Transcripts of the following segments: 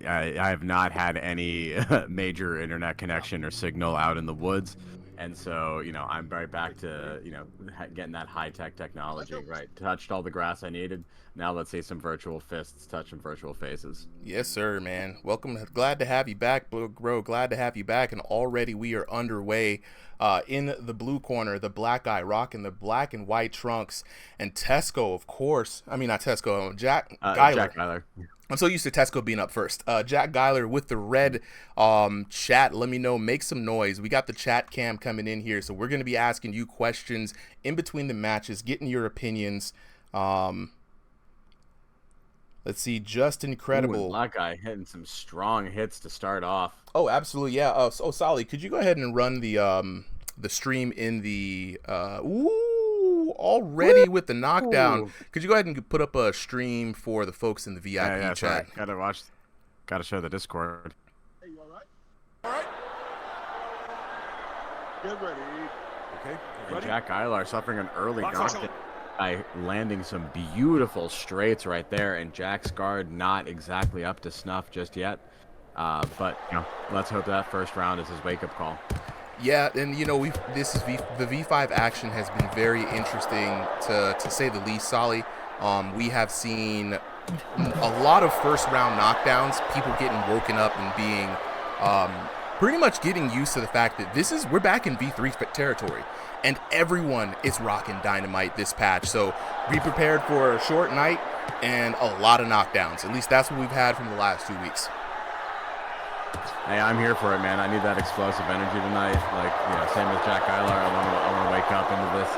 I have not had any major internet connection or signal out in the woods. And so, I'm right back to, getting that high-tech technology, right? Touched all the grass I needed. Now let's see some virtual fists touching virtual faces. Yes, sir, man. Welcome. Glad to have you back, bro. Glad to have you back. And already we are underway in the blue corner, the black guy rocking the black and white trunks. And Tesco, of course. I mean, not Tesco, Jack Guilar. Jack Guilar. I'm so used to Tesco being up first. Jack Guilar with the red chat. Let me know. Make some noise. We got the chat cam coming in here. So we're going to be asking you questions in between the matches, getting your opinions. Let's see. Just incredible. Ooh, black guy hitting some strong hits to start off. Oh, absolutely. Yeah. So, Solly, could you go ahead and run the stream in the already with the knockdown? Could you go ahead and put up a stream for the folks in the VIP chat? Sorry. Gotta show the Discord. Hey, you all right? All right. Get ready. Okay. And Jack Guilar suffering an early knockdown by landing some beautiful straights right there, and Jack's guard not exactly up to snuff just yet. But let's hope that first round is his wake-up call. Yeah, and the V5 action has been very interesting to say the least, Solly. We have seen a lot of first round knockdowns, people getting woken up and being pretty much getting used to the fact that we're back in V3 territory, and everyone is rocking dynamite this patch. So be prepared for a short night and a lot of knockdowns. At least that's what we've had from the last 2 weeks. Hey, I'm here for it, man. I need that explosive energy tonight. Like, same as Jack Guilar. I want to wake up into this.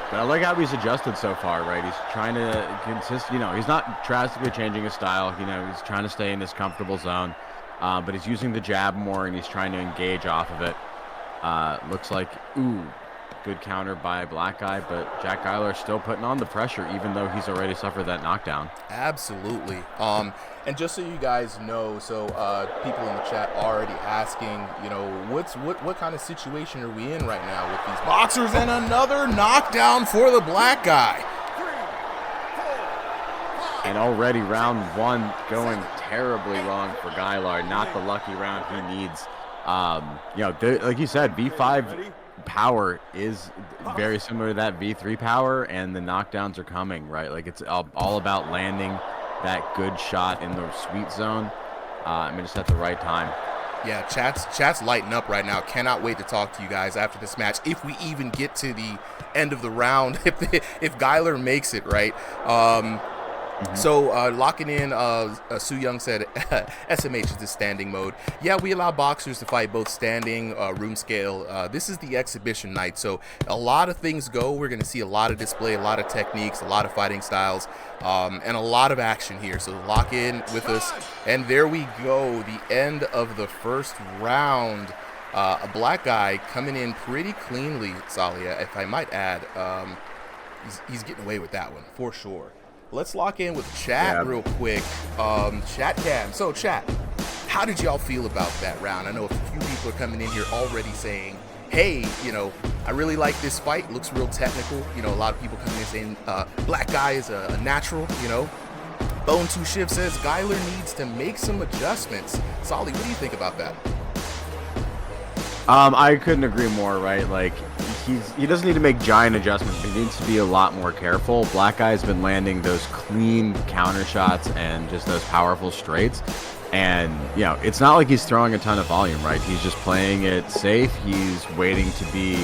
But I like how he's adjusted so far, right? He's trying to consist. He's not drastically changing his style. He's trying to stay in this comfortable zone. But he's using the jab more, and he's trying to engage off of it. Looks like, good counter by Black Guy, but Jack Guilar still putting on the pressure, even though he's already suffered that knockdown. Absolutely. And just so you guys know, so people in the chat already asking, what kind of situation are we in right now with these boxers? And another knockdown for the Black Guy. And already round one going terribly wrong for Guilar. Not the lucky round he needs. Like you said, V5 power is very similar to that V3 power, and the knockdowns are coming, right? Like, it's all about landing that good shot in the sweet zone. Just at the right time. Yeah, chat's lighting up right now. Cannot wait to talk to you guys after this match, if we even get to the end of the round, if Guilar makes it, right? So locking in, Su Young said SMH is the standing mode. Yeah, we allow boxers to fight both standing, room scale. This is the exhibition night, so a lot of things go. We're going to see a lot of display, a lot of techniques, a lot of fighting styles, and a lot of action here. So lock in with us. And there we go, the end of the first round. A Black Guy coming in pretty cleanly, Salia, if I might add. He's getting away with that one, for sure. Let's lock in with chat real quick. Chat cam. So chat, how did y'all feel about that round? I know a few people are coming in here already saying, hey, I really like this fight. Looks real technical. A lot of people coming in saying Black Guy is a natural, Bone 2 Shiv says Guilar needs to make some adjustments. Solly, what do you think about that? I couldn't agree more, right? Like, he doesn't need to make giant adjustments, but he needs to be a lot more careful. Black Guy's been landing those clean counter shots and just those powerful straights. And, it's not like he's throwing a ton of volume, right? He's just playing it safe. He's waiting to be,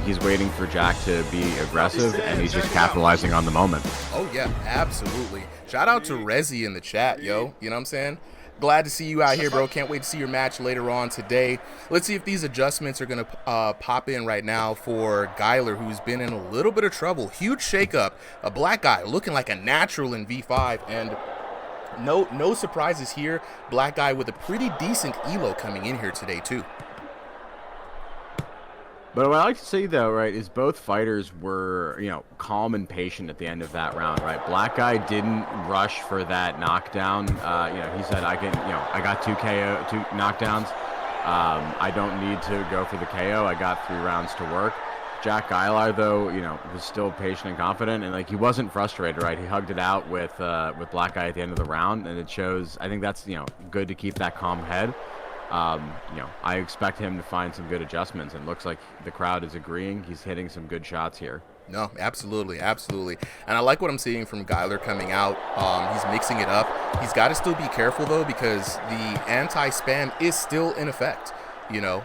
he's waiting for Jack to be aggressive, and he's just capitalizing on the moment. Oh, yeah, absolutely. Shout out to Rezi in the chat, yo. You know what I'm saying? Glad to see you out here, bro. Can't wait to see your match later on today. Let's see if these adjustments are going to pop in right now for Guilar, who's been in a little bit of trouble. Huge shakeup. A Black Guy looking like a natural in V5, and no surprises here. Black Guy with a pretty decent elo coming in here today, too. But what I like to see, though, right, is both fighters were, calm and patient at the end of that round, right? Black Guy didn't rush for that knockdown. He said, I got two knockdowns. I don't need to go for the KO. I got 3 rounds to work. Jack Guilar, though, you know, was still patient and confident, and like he wasn't frustrated, right? He hugged it out with Black Guy at the end of the round, and it shows. I think that's, you know, good to keep that calm head. You know, I expect him to find some good adjustments, and looks like the crowd is agreeing. He's hitting some good shots here. No, absolutely, absolutely. And I like what I'm seeing from Guilar coming out. He's mixing it up. He's got to still be careful, though, because the anti-spam is still in effect, you know.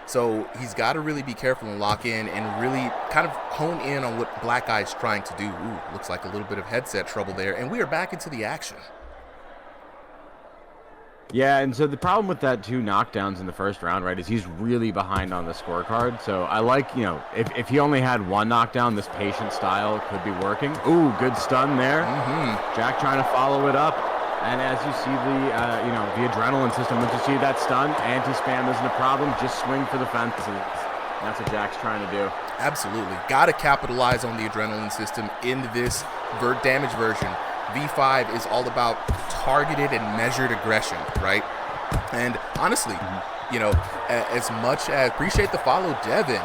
So he's got to really be careful and lock in and really kind of hone in on what Black Guy's trying to do. Ooh, looks like a little bit of headset trouble there. And we are back into the action. Yeah, and so the problem with that 2 knockdowns in the first round, right, is he's really behind on the scorecard. So I like, you know, if he only had 1 knockdown, this patient style could be working. Ooh, good stun there. Jack trying to follow it up. And as you see the, you know, the adrenaline system, once you see that stun, anti-spam isn't a problem. Just swing for the fences. That's what Jack's trying to do. Absolutely. Got to capitalize on the adrenaline system in this damage version. V5 is all about targeted and measured aggression, right? And honestly, you know, as much as appreciate the follow, Devin.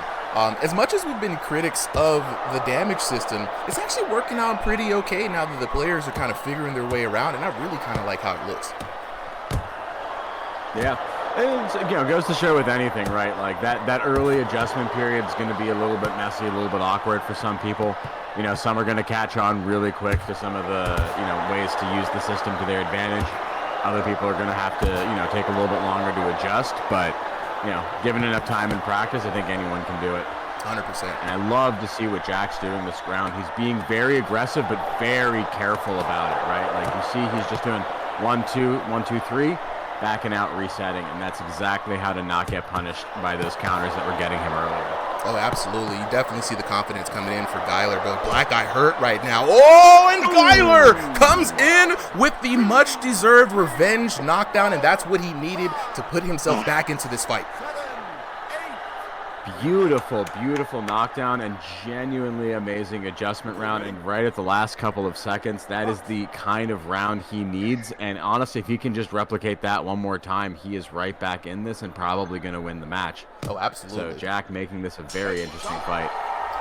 As much as we've been critics of the damage system, it's actually working out pretty okay now that the players are kind of figuring their way around, and I really kind of like how it looks. Yeah, it, you know, goes to show with anything, right? Like that early adjustment period is going to be a little bit messy, a little bit awkward for some people. You know, some are going to catch on really quick to some of the, you know, ways to use the system to their advantage. Other people are going to have to, you know, take a little bit longer to adjust, but you know, given enough time and practice, I think anyone can do it. 100%. And I love to see what Jack's doing this round. He's being very aggressive, but very careful about it, right? Like you see, he's just doing 1, 2, 1, 2, 3, backing out, resetting, and that's exactly how to not get punished by those counters that were getting him earlier. Oh, absolutely. You definitely see the confidence coming in for Guilar, but Black Guy hurt right now. Oh, and Guilar comes in with the much-deserved revenge knockdown, and that's what he needed to put himself back into this fight. Beautiful, beautiful knockdown and genuinely amazing adjustment round. And right at the last couple of seconds, that is the kind of round he needs. And honestly, if he can just replicate that one more time, he is right back in this and probably going to win the match. Oh, absolutely. So Jack making this a very interesting fight.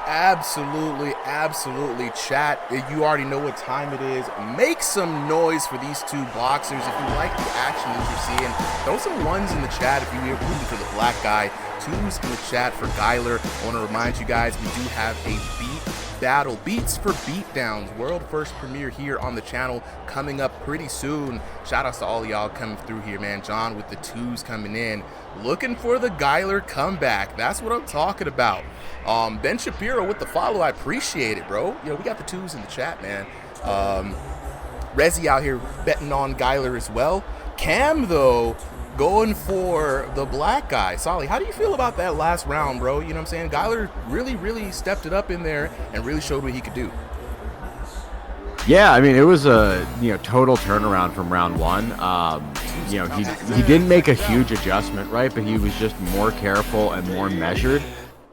Absolutely, absolutely. Chat, you already know what time it is. Make some noise for these 2 boxers. If you like the action that you're seeing, throw some 1s in the chat if you're rooting for the Black Guy. 2s in the chat for Guilar. I want to remind you guys, we do have a beat battle, Beats for Beatdowns, world first premiere here on the channel, coming up pretty soon. Shout outs to all y'all coming through here, man. John with the 2s coming in, looking for the Guilar comeback. That's what I'm talking about. Ben Shapiro with the follow. I appreciate it, bro. Yo, we got the 2s in the chat, man. Rezi out here betting on Guilar as well. Cam, though, going for the Black Guy. Solly, how do you feel about that last round, bro? You know what I'm saying? Guilar really stepped it up in there and really showed what he could do. Yeah, I mean, it was a, you know, total turnaround from round 1. You know, he didn't make a huge adjustment, right? But he was just more careful and more measured,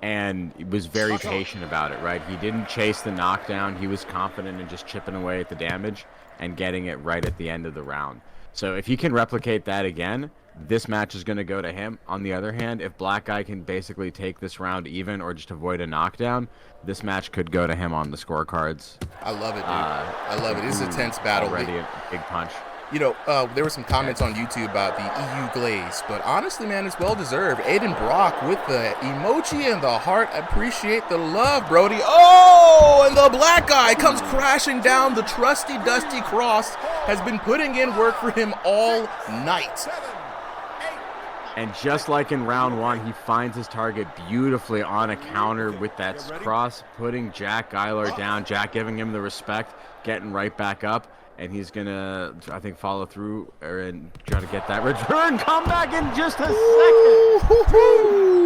and he was very patient about it, right? He didn't chase the knockdown. He was confident in just chipping away at the damage and getting it right at the end of the round. So if he can replicate that again, this match is going to go to him. On the other hand, if Black Guy can basically take this round even or just avoid a knockdown, this match could go to him on the scorecards. I love it, dude. I love it. This is a tense battle. Already a big punch. You know, there were some comments on YouTube about the EU glaze, but honestly, man, it's well-deserved. Aiden Brock with the emoji and the heart. Appreciate the love, Brody. Oh, and the Black Guy comes crashing down. The trusty, dusty cross has been putting in work for him all night. And just like in round 1, he finds his target beautifully on a counter with that cross, putting Jack Guilar down. Jack giving him the respect, getting right back up. And he's going to, I think, follow through and try to get that return. Come back in just a second.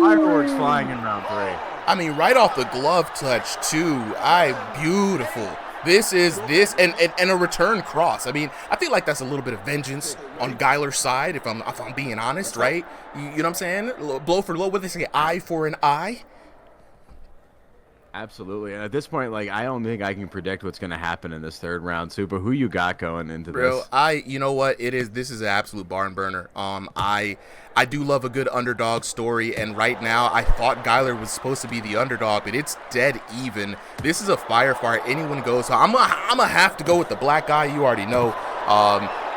Fireworks flying in round 3. I mean, right off the glove touch, too. Beautiful. This and a return cross. I mean, I feel like that's a little bit of vengeance on Guilar's side, if I'm being honest, right? You know what I'm saying? Blow for blow. What do they say? Eye for an eye. Absolutely. And at this point, like, I don't think I can predict what's going to happen in this third round. Super, who you got going into Bro, this? you know what? This is an absolute barn burner. I do love a good underdog story, and right now I thought Geiler was supposed to be the underdog, but it's dead even. This is a firefight. Anyone goes. So I'm gonna have to go with the black guy. You already know.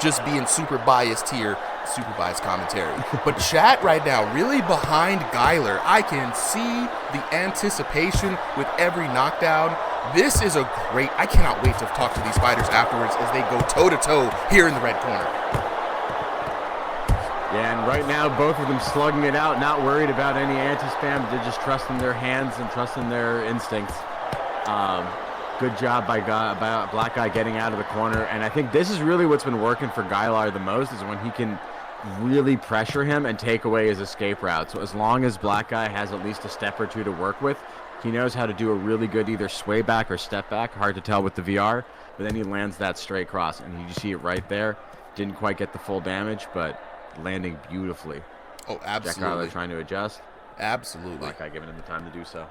Just being super biased here. Super biased commentary. But chat right now, really behind Geiler. I can see the anticipation with every knockdown. This is a great, I cannot wait to talk to these fighters afterwards as they go toe-to-toe here in the red corner. Yeah, and right now, both of them slugging it out, not worried about any anti-spam. They're just trusting their hands and trusting their instincts. Good job by Black Guy getting out of the corner. And I think this is really what's been working for Geilar the most, is when he can really pressure him and take away his escape route. So as long as Black Guy has at least a step or two to work with, he knows how to do a really good either sway back or step back. Hard to tell with the VR, but then he lands that straight cross, and you see it right there. Didn't quite get the full damage, but landing beautifully. Oh, absolutely. Jack Geilar trying to adjust. Absolutely. Black Guy giving him the time to do so.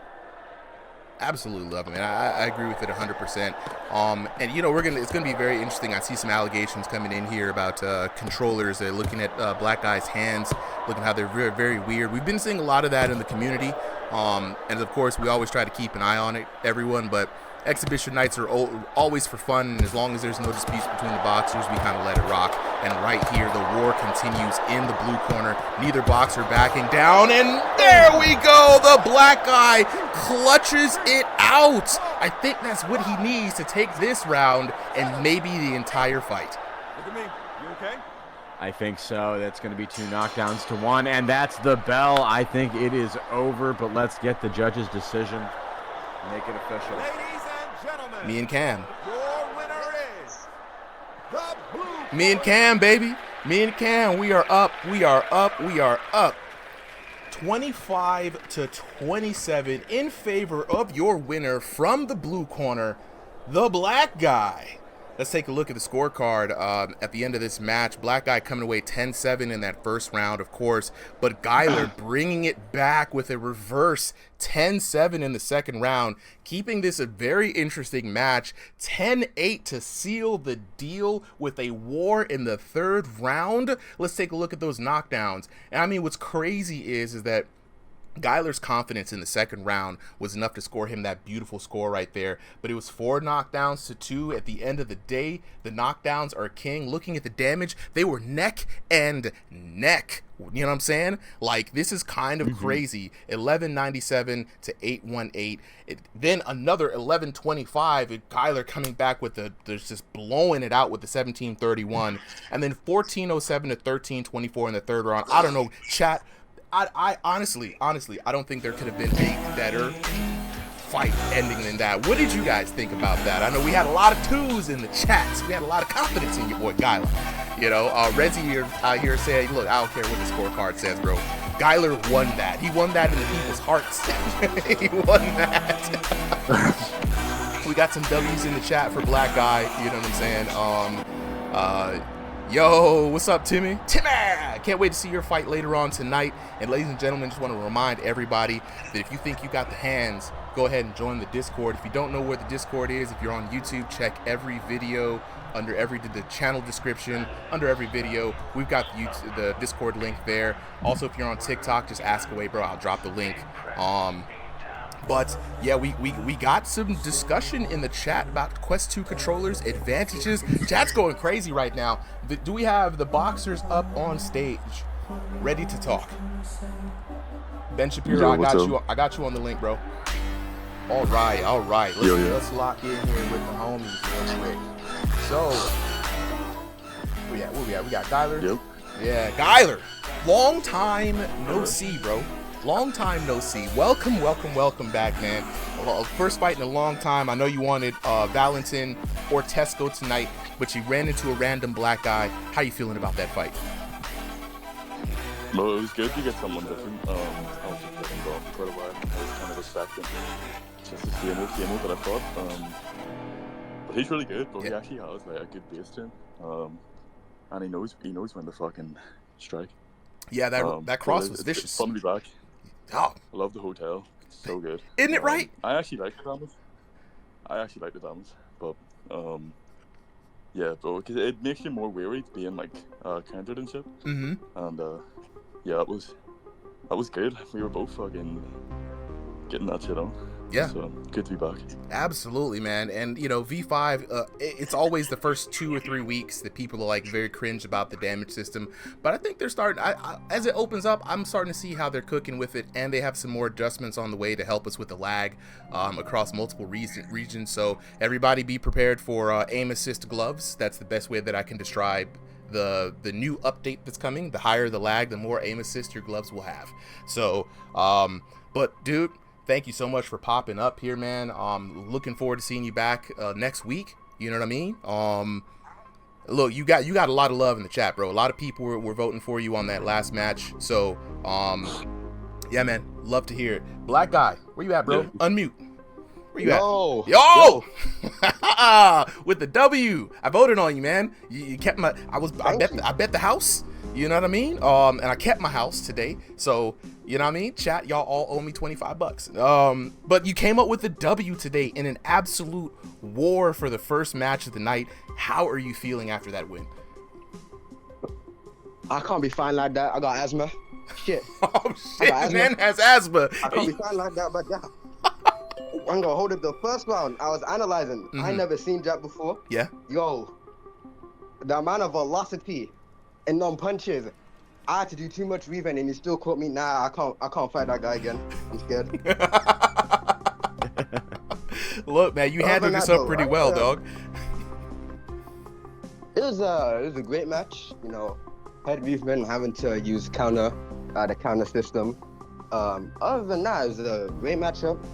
Absolutely love it, man. I agree with it 100%. And you know, it's gonna be very interesting. I see some allegations coming in here about controllers. They're looking at Black Guy's hands, looking how they're very, very weird. We've been seeing a lot of that in the community, and of course, we always try to keep an eye on it, everyone. But exhibition nights are always for fun, and as long as there's no disputes between the boxers, we kind of let it rock. And right here, the war continues in the blue corner. Neither boxer backing down, and there we go. The Black Guy clutches it out. I think that's what he needs to take this round and maybe the entire fight. Look at me. You okay? I think so. That's going to be 2 knockdowns to 1, and that's the bell. I think it is over, but let's get the judge's decision. Make it official. Ladies and gentlemen, Me and Cam. your winner is the blue. Me and Cam, baby. Me and Cam. We are up. We are up. We are up. 25-27 in favor of your winner from the blue corner, the Black Guy. Let's take a look at the scorecard at the end of this match. Black Guy coming away 10-7 in that first round, of course, but Geiler bringing it back with a reverse 10-7 in the second round, keeping this a very interesting match. 10-8 to seal the deal with a war in the third round. Let's take a look at those knockdowns. And I mean, what's crazy is that Geiler's confidence in the second round was enough to score him that beautiful score right there, but it was 4 knockdowns to 2 at the end of the day. The knockdowns are king. Looking at the damage, they were neck and neck. You know what I'm saying? Like, this is kind of crazy. 1197 to 818. Then another 1125. Geiler coming back with just blowing it out with the 1731, and then 1407 to 1324 in the third round. I don't know, chat. I honestly, I don't think there could have been a better fight ending than that. What did you guys think about that? I know we had a lot of 2s in the chats. We had a lot of confidence in your boy Geiler. You know, Rezzy here said, look, I don't care what the scorecard says, bro. Geiler won that. He won that in the people's hearts. He won that. We got some W's in the chat for Black Guy. You know what I'm saying? Yo, what's up, Timmy? Timmy! Can't wait to see your fight later on tonight. And ladies and gentlemen, just want to remind everybody that if you think you got the hands, go ahead and join the Discord. If you don't know where the Discord is, if you're on YouTube, check every video under the channel description. Under every video, we've got the Discord link there. Also, if you're on TikTok, just ask away, bro. I'll drop the link. But yeah, we got some discussion in the chat about Quest 2 controllers, advantages. Chat's going crazy right now. Do we have the boxers up on stage, ready to talk? Ben Shapiro, I got you on the link, bro. All right. Let's lock in here with the homies real quick. So, where we at? We got Geiler. Yep. Yeah, Geiler. Long time no see, bro. Long time no see. Welcome back, man. Well, first fight in a long time. I know you wanted Valentin or Tesco tonight, but you ran into a random Black Guy. How you feeling about that fight? No, it was good to get someone different. I was just looking for quite a while. I was kind of expecting just the same old that I thought. But he's really good, but he actually has like a good base to him. And he knows when to fucking strike. Yeah, that cross was vicious. Fun to be back. Oh. I love the hotel. so good. Isn't it right? I actually like the damage. But yeah, bro, because it makes you more wary being like countered and shit. Mm-hmm. And yeah, that was good. We were both fucking getting that shit on. Yeah. So good to be back. Absolutely, man. And you know, V5, it's always the first 2 or 3 weeks that people are like very cringe about the damage system, but I think they're starting, as it opens up, I'm starting to see how they're cooking with it, and they have some more adjustments on the way to help us with the lag across multiple regions. So everybody be prepared for aim assist gloves. That's the best way that I can describe the new update that's coming. The higher the lag, the more aim assist your gloves will have. So but dude, thank you so much for popping up here, man. Looking forward to seeing you back next week. You know what I mean? Look, you got a lot of love in the chat, bro. A lot of people were voting for you on that last match. So, yeah, man, love to hear it. Black guy, where you at, bro? Unmute. Where you at? Yo! With the W. I voted on you, man. You kept my. I bet the house. You know what I mean? And I kept my house today. So, you know what I mean? Chat, y'all all owe me $25. But you came up with the W today in an absolute war for the first match of the night. How are you feeling after that win? I can't be fine like that. I got asthma. Shit. Oh shit, man has asthma. I can't be fine like that, but yeah. I'm gonna hold it the first round. I was analyzing. I never seen Jack before. Yeah. Yo, the amount of velocity and non-punches. I had to do too much revenge and he still caught me. Nah, I can't fight that guy again. I'm scared. Look, man, you handled this up pretty well, dog. It was a great match. You know, head movement, having to use the counter system. Other than that, it was a great matchup.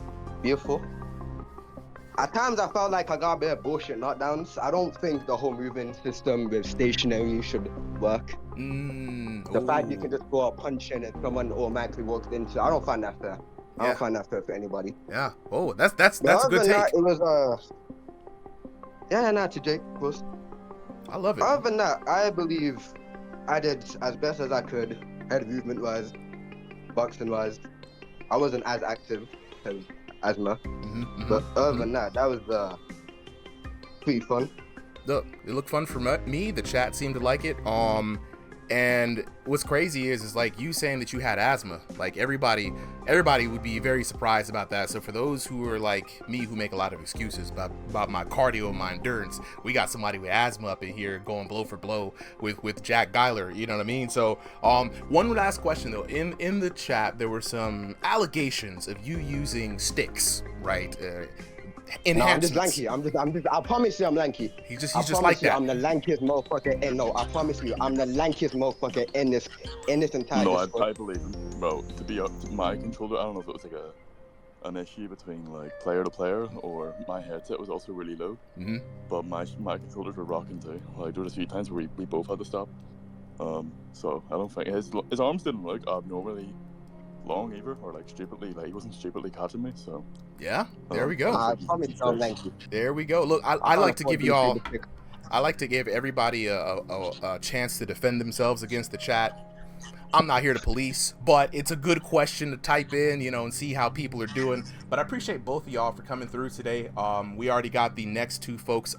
Beautiful. At times, I felt like I got a bit of bullshit knockdowns. I don't think the whole movement system with stationary should work. The fact you can just go out punching and someone automatically walks into, I don't find that fair. I don't find that fair for anybody. Yeah. Oh, that's a good take. That, it was to Jake, of course. I love it. Other than that, I believe I did as best as I could, head movement wise, boxing wise. I wasn't as active because asthma. But other than that, that was pretty fun. Look, it looked fun for me. The chat seemed to like it. And what's crazy is like you saying that you had asthma. Like everybody would be very surprised about that. So for those who are like me, who make a lot of excuses about my cardio and my endurance, we got somebody with asthma up in here going blow for blow with Jack Guilar. You know what I mean? So one last question though. In the chat, there were some allegations of you using sticks, right? No, I'm just lanky. I promise you, I'm lanky. He's just like that. I'm the lankiest motherfucker. And no, I promise you, I'm the lankiest motherfucker in this entire. No, I believe him. Bro, to be up to my controller, I don't know if it was like an issue between like player to player or my headset was also really low. But my controllers were rocking too. Like there was a few times where we both had to stop. So I don't think his arms didn't look abnormally long either, or like stupidly, like he wasn't stupidly catching me. So yeah, there we go. I promise you, I'm lanky. There we go. Look, I like to give y'all. I like to give everybody a chance to defend themselves against the chat. I'm not here to police, but it's a good question to type in, you know, and see how people are doing. But I appreciate both of y'all for coming through today. We already got the next 2 folks